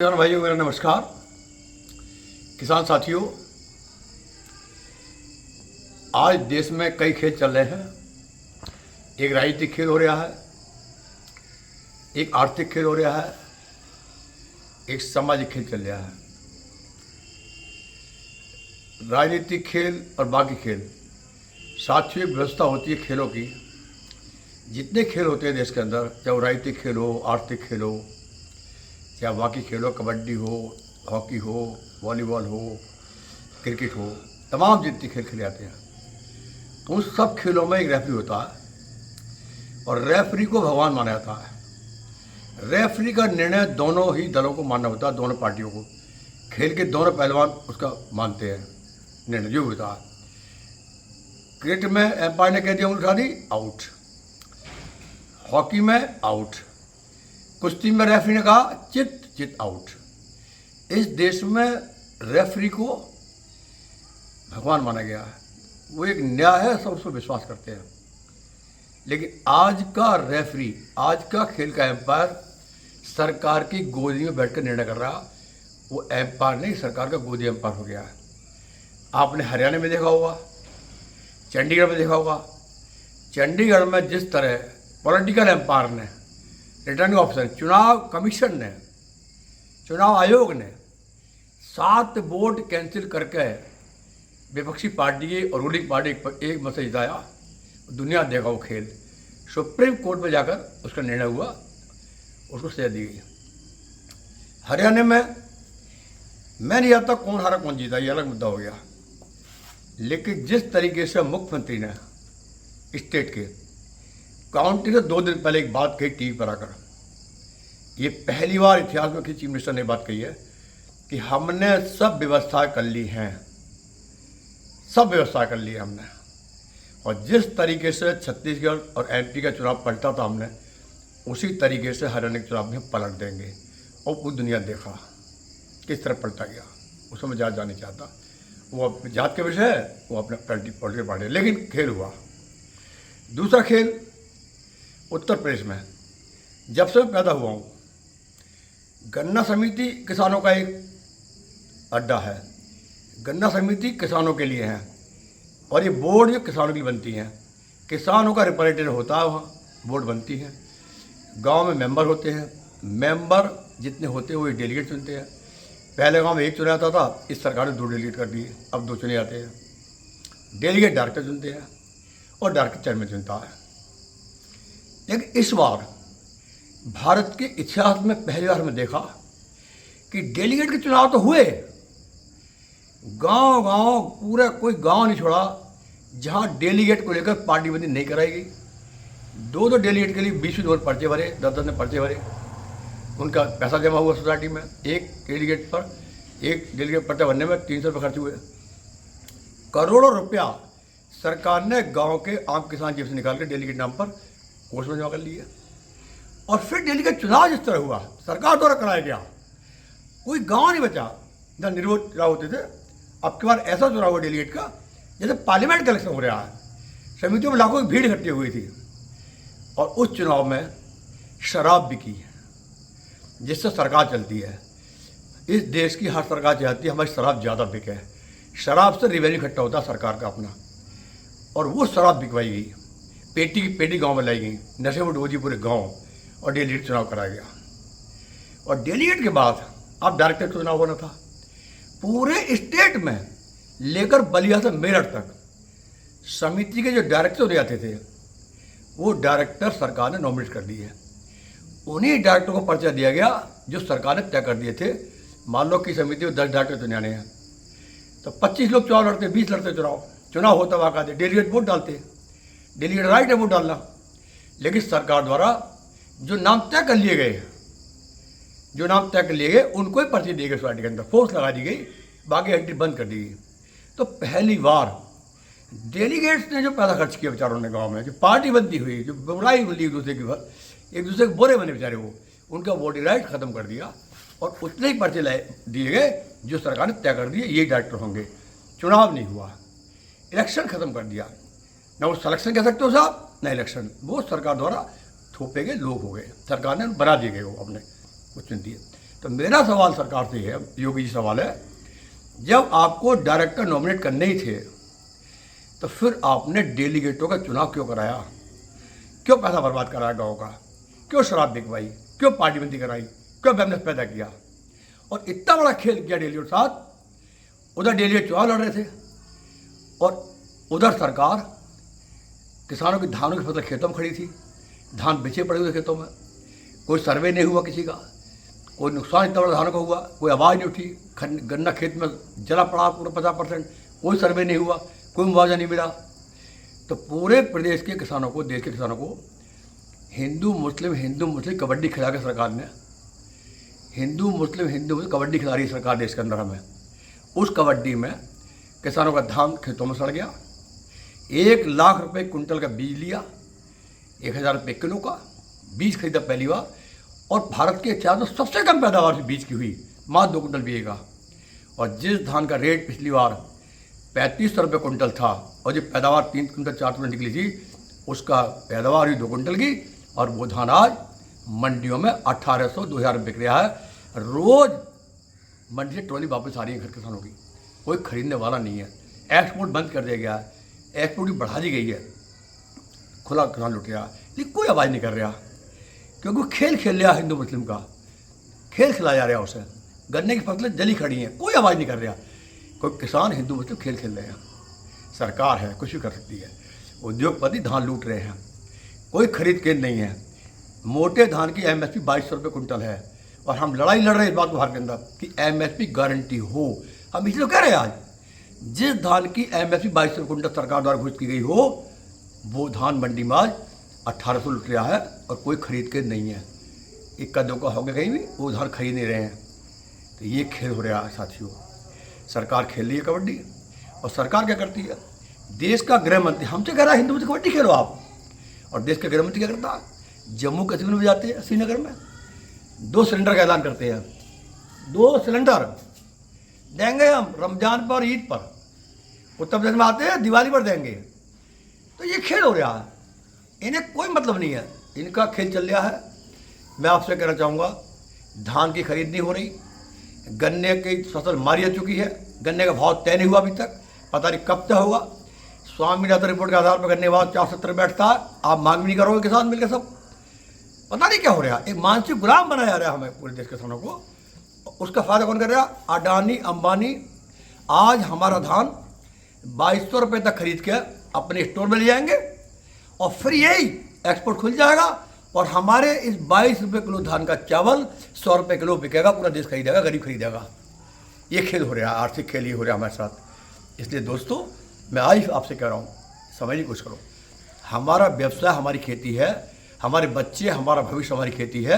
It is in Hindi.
किसान भाइयों मेरा नमस्कार। किसान साथियों, आज देश में कई खेल चल रहे हैं। एक राजनीतिक खेल हो रहा है, एक आर्थिक खेल हो रहा है, एक सामाजिक खेल चल रहा है। राजनीतिक खेल और बाकी खेल, साथियों एक व्यवस्था होती है खेलों की। जितने खेल होते हैं देश के अंदर, चाहे वो राजनीतिक खेल हो, आर्थिक खेल हो, चाहे बाकी खेल हो, कबड्डी हो, हॉकी हो, वॉलीबॉल हो, क्रिकेट हो, तमाम जितने खेल खेले जाते हैं, उन सब खेलों में एक रेफरी होता है और रेफरी को भगवान माना जाता है। रेफरी का निर्णय दोनों ही दलों को मानना होता है, दोनों पार्टियों को। खेल के दोनों पहलवान उसका मानते हैं, निर्णय जो होता है। क्रिकेट में एम्पायर ने कह दिया उंगली उठा दी, आउट। हॉकी में आउट। कुश्ती में रेफरी ने कहा चित आउट। इस देश में रेफरी को भगवान माना गया है, वो एक न्याय है, सब उसको विश्वास करते हैं। लेकिन आज का रेफरी, आज का खेल का एम्पायर सरकार की गोदी में बैठकर निर्णय कर रहा। वो एम्पायर नहीं, सरकार का गोदी एम्पायर हो गया है। आपने हरियाणा में देखा होगा, चंडीगढ़ में देखा होगा। चंडीगढ़ में जिस तरह पॉलिटिकल एम्पायर ने, रिटर्निंग ऑफिसर, चुनाव कमीशन ने, चुनाव आयोग ने 7 वोट कैंसिल करके विपक्षी पार्टी की और रूलिंग पार्टी एक मत से जिताया। दुनिया देखा वो खेल। सुप्रीम कोर्ट में जाकर उसका निर्णय हुआ, उसको सजा दी गई। हरियाणा में मैं नहीं जानता कौन हारा कौन जीता, ये अलग मुद्दा हो गया। लेकिन जिस तरीके से मुख्यमंत्री ने स्टेट के काउंटी ने 2 दिन पहले एक बात कही टीवी पर आकर, ये पहली बार इतिहास में किसी चीफ मिनिस्टर ने बात कही है कि हमने सब व्यवस्था कर ली हैं, सब व्यवस्था कर ली है हमने। और जिस तरीके से छत्तीसगढ़ और एमपी का चुनाव पलटा था हमने, उसी तरीके से हरियाणा के चुनाव में पलट देंगे। और पूरी दुनिया देखा किस तरह पलटा गया। उसमें मैं ज़्यादा जाना नहीं चाहता, वो अपने जात के विषय है, वो अपने पॉलिटिकल पार्टी। लेकिन खेल हुआ। दूसरा खेल उत्तर प्रदेश में, जब से मैं पैदा हुआ हूँ, गन्ना समिति किसानों का एक अड्डा है। गन्ना समिति किसानों के लिए है और ये बोर्ड जो किसानों की बनती हैं, किसानों का रिप्रेजेंटेटिव होता है, वहाँ बोर्ड बनती है। गांव में मेंबर होते हैं, मेंबर जितने होते हैं वो एक डेलीगेट चुनते हैं। पहले गांव में 1 चुना जाता था, इस सरकार ने 2 डेलीगेट कर दिए, अब 2 चुने जाते हैं। डेलीगेट डायरेक्टर चुनते हैं और डायरेक्टर चेयरमैन चुनता है। लेकिन इस बार भारत के इतिहास में पहली बार हमने देखा कि डेलीगेट के चुनाव तो हुए, गांव गांव पूरा कोई गांव नहीं छोड़ा जहां डेलीगेट को लेकर पार्टीबंदी नहीं कराई गई। 2 डेलीगेट के लिए 20 लोग पर्चे भरे, 10 ने पर्चे भरे, उनका पैसा जमा हुआ सोसाइटी में। एक डेलीगेट पर्चा भरने में 300 रुपये खर्च हुए। करोड़ों रुपया सरकार ने गाँव के आम किसान जेब से निकाल कर डेलीगेट नाम पर कोर्स में जमा कर लिए। और फिर डेलीगेट चुनाव जिस तरह हुआ, सरकार द्वारा कराया गया, कोई गांव नहीं बचा जहाँ निर्विरोध चुनाव होते थे। अब की बार ऐसा चुनाव हुआ डेलीगेट का जैसे पार्लियामेंट का इलेक्शन हो रहा है। समितियों में लाखों की भीड़ इकट्ठी हुई थी और उस चुनाव में शराब बिकी, जिससे सरकार चलती है। इस देश की हर सरकार चाहती है हमारी शराब ज़्यादा बिके, शराब से रिवेन्यू इकट्ठा होता है सरकार का अपना। और वो शराब बिकवाई गई, पेटी की पेटी गाँव में लाई गई, नशे में डूबी पूरे गाँव, और डेलीगेट चुनाव कराया गया। और डेलीगेट के बाद अब डायरेक्टर चुनाव होना था। पूरे स्टेट में लेकर बलिया से मेरठ तक समिति के जो डायरेक्टर हो जाते थे, वो डायरेक्टर सरकार ने नॉमिनेट कर दिए। उन्हीं डायरेक्टर को पर्चा दिया गया जो सरकार ने तय कर दिए थे। मान लो कि समिति में 10 डायरेक्टर चुनाने हैं, तो 25 लोग चुनाव लड़ते, 20 लड़ते चुनाव होता वाक़ा थे। डेलीगेट वोट डालते, डेलीगेट राइट है वोट डालना। लेकिन सरकार द्वारा जो नाम तय कर लिए गए, उनको ही पर्ची दी गई सोसाइटी के अंदर, फोर्स लगा दी गई, बाकी एंट्री बंद कर दी गई। तो पहली बार डेलीगेट्स ने जो पैसा खर्च किया बेचारों ने गांव में, जो पार्टी बनती हुई, जो बुराई मिली एक दूसरे के बुरे बने बेचारे, वो उनका वोटिंग राइट खत्म कर दिया और उतने ही पर्चे दिए गए जो सरकार ने तय कर दिए ये डायरेक्टर होंगे। चुनाव नहीं हुआ, इलेक्शन खत्म कर दिया। ना वो सिलेक्शन कह सकते हो साहब, ना इलेक्शन, वो सरकार द्वारा थोपे गए लोग हो गए, सरकार ने बना दिए गए वो अपने, वो चुनती है। तो मेरा सवाल सरकार से है, योगी जी सवाल है, जब आपको डायरेक्टर नॉमिनेट करने ही थे तो फिर आपने डेलीगेटों का चुनाव क्यों कराया? क्यों पैसा बर्बाद कराया गाँव का? क्यों शराब बिकवाई? क्यों पार्टीबंदी कराई? क्यों बैमनेस पैदा किया? और इतना बड़ा खेल किया डेलीगेट साथ। उधर डेलीगेट चुनाव लड़ रहे थे और उधर सरकार किसानों की धानों की फसल खेतों में खड़ी थी, धान बेचे पड़े हुए खेतों में, कोई सर्वे नहीं हुआ किसी का, कोई नुकसान इतना बड़ा धानों का हुआ, कोई आवाज़ नहीं उठी, गन्ना खेत में जला पड़ा पूरा 50%, कोई सर्वे नहीं हुआ, कोई मुआवजा नहीं मिला। तो पूरे प्रदेश के किसानों को, देश के किसानों को हिंदू मुस्लिम कबड्डी खिला के सरकार ने, हिंदू मुस्लिम कबड्डी खिला रही है सरकार देश के अंदर हमें। उस कबड्डी में किसानों का धान खेतों में सड़ गया, 1 लाख रुपए कुंटल का बीज लिया, 1000 रुपये किलो का बीज खरीदा पहली बार, और भारत के इतिहास में सबसे कम पैदावार से बीज की हुई, मात्र 2 कुंटल बिकेगा। और जिस धान का रेट पिछली बार 3500 रुपये कुंटल था और जो पैदावार 3 कुंटल 4 कुंटल निकली थी, उसका पैदावार हुई 2 कुंटल की, और वो धान आज मंडियों में 1800 2000 बिक रहा है। रोज़ मंडी से ट्रॉली वापस आ रही है घर किसानों की, कोई खरीदने वाला नहीं है। एक्सपोर्ट बंद कर दिया गया है, एक्सपोर्ट भी बढ़ा दी गई है, खुला किसान लुट रहा, लेकिन कोई आवाज़ नहीं कर रहा, क्योंकि खेल खेल लिया हिंदू मुस्लिम का, खेल खिलाया जा रहा है उसे। गन्ने की फसलें जली खड़ी हैं, कोई आवाज़ नहीं कर रहा, कोई किसान हिंदू मुस्लिम खेल खेल रहे हैं। सरकार है, कुछ भी कर सकती है, उद्योगपति धान लूट रहे हैं, कोई खरीद केंद्र नहीं है। मोटे धान की MSP 2200 रुपये कुंटल है, और हम लड़ाई लड़ रहे हैं इस बात को भारत के अंदर कि MSP गारंटी हो। हम इसलिए कह रहे हैं आज, जिस धान की MSP 2200 कुंटल सरकार द्वारा घोषित की गई हो, वो धान मंडी में आज 1800 लुट रहा है और कोई खरीद के नहीं है। इक्का दुक्का हो गया कहीं भी, वो धान खरीद नहीं रहे हैं। तो ये खेल हो रहा है साथियों, सरकार खेल रही है कबड्डी। और सरकार क्या करती है? देश का गृह मंत्री हमसे कह रहा है हिंदू में कबड्डी खेलो आप, और देश का गृह मंत्री क्या करता है? जम्मू कश्मीर में जाते हैं, श्रीनगर में 2 सिलेंडर का ऐलान करते हैं, 2 सिलेंडर देंगे हम रमजान पर, ईद पर। उत्तर प्रदेश में आते हैं, दिवाली पर देंगे। तो ये खेल हो रहा है, इन्हें कोई मतलब नहीं है, इनका खेल चल रहा है। मैं आपसे कहना चाहूँगा, धान की खरीद नहीं हो रही, गन्ने की फसल मारी जा चुकी है, गन्ने का भाव तय नहीं हुआ अभी तक, पता नहीं कब तय होगा। स्वामीनाथन रिपोर्ट के आधार पर गन्ने का भाव 470 बैठता है, आप मांग भी नहीं करोगे किसान मिलकर सब। पता नहीं क्या हो रहा है, एक मानसिक गुलाम बनाया जा रहा है हमें पूरे देश के किसानों को। उसका फायदा कौन कर रहा है? अडानी अंबानी। आज हमारा धान 2200 रुपये तक खरीद के अपने स्टोर में ले जाएंगे, और फिर यही एक्सपोर्ट खुल जाएगा, और हमारे इस 22 रुपये किलो धान का चावल 100 रुपये किलो बिकेगा, पूरा देश खरीदेगा, गरीब खरीदेगा। ये खेल हो रहा है, आर्थिक खेल ही हो रहा है हमारे साथ। इसलिए दोस्तों, मैं आज आपसे कह रहा हूँ, समझने की कोशिश करो। हमारा व्यवसाय हमारी खेती है, हमारे बच्चे, हमारा भविष्य हमारी खेती है।